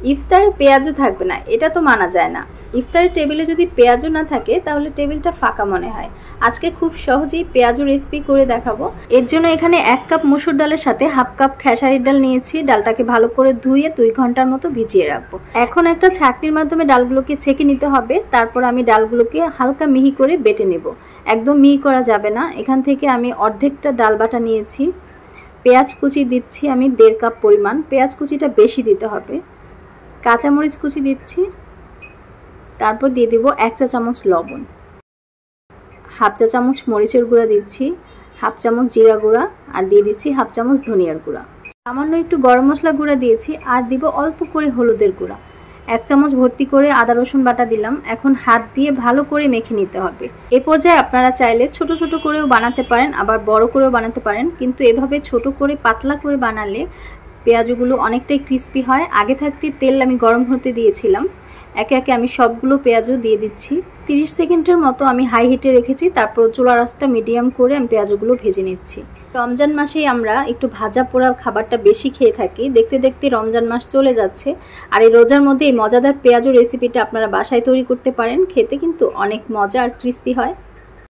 ইফতারে পেঁয়াজও থাকবে না, এটা তো মানা যায় না। ইফতারের টেবিলে যদি পেঁয়াজও না থাকে তাহলে টেবিলটা ফাঁকা মনে হয়। আজকে খুব সহজেই পেঁয়াজু রেসিপি করে দেখাবো। এর জন্য এখানে 1 কাপ মসুর ডালের সাথে হাফ কাপ খেসারির ডাল নিয়েছি। ডালটাকে ভালো করে ধুয়ে 2 ঘন্টার মতো ভিজিয়ে রাখবো। এখন একটা ছাঁকনির মাধ্যমে ডালগুলোকে ছেঁকে নিতে হবে। তারপর আমি ডালগুলোকে হালকা মিহি করে বেটে নেব। একদম মিহি করা যাবে না। এখান থেকে আমি অর্ধেকটা ডাল বাটা নিয়েছি। পেঁয়াজ কুচি দিচ্ছি আমি 1.5 কাপ পরিমাণ। পেঁয়াজ কুচিটা বেশি দিতে হবে। কাঁচামরিচ কুচি দিচ্ছি। তারপর দিয়ে দেব 1 চা চামচ লবণ, হাফ চা চামচ মরিচের গুঁড়া দিচ্ছি, হাফ চামচ জিরা গুঁড়া, আর দিয়ে দিচ্ছি হাফ চামচ ধনিয়ার গুঁড়া। সামান্য একটু গরম মশলা গুঁড়া দিয়েছি, আর দিব অল্প করে হলুদের গুঁড়া। 1 চামচ ভর্তি করে আদা রসুন বাটা দিলাম। এখন হাত দিয়ে ভালো করে মেখে নিতে হবে। এ পর্যায়ে আপনারা চাইলে ছোট ছোট করেও বানাতে পারেন, আবার বড় করেও বানাতে পারেন, কিন্তু এভাবে ছোট করে পাতলা করে বানালে পেঁয়াজগুলো অনেকটাই ক্রিস্পি হয়। আগে থাকতে তেল আমি গরম হতে দিয়েছিলাম। একে একে আমি সবগুলো পেঁয়াজও দিয়ে দিচ্ছি। 30 সেকেন্ডের মতো আমি হাই হিটে রেখেছি। তারপর চুলার আঁচটা মিডিয়াম করে আমি পেঁয়াজগুলো ভেজে নিচ্ছি। রমজান মাসেই আমরা একটু ভাজা পোড়া খাবারটা বেশি খেয়ে থাকি। দেখতে দেখতে রমজান মাস চলে যাচ্ছে, আর এই রোজার মধ্যে এই মজাদার পেঁয়াজু রেসিপিটা আপনারা বাসায় তৈরি করতে পারেন। খেতে কিন্তু অনেক মজা আর ক্রিস্পি হয়।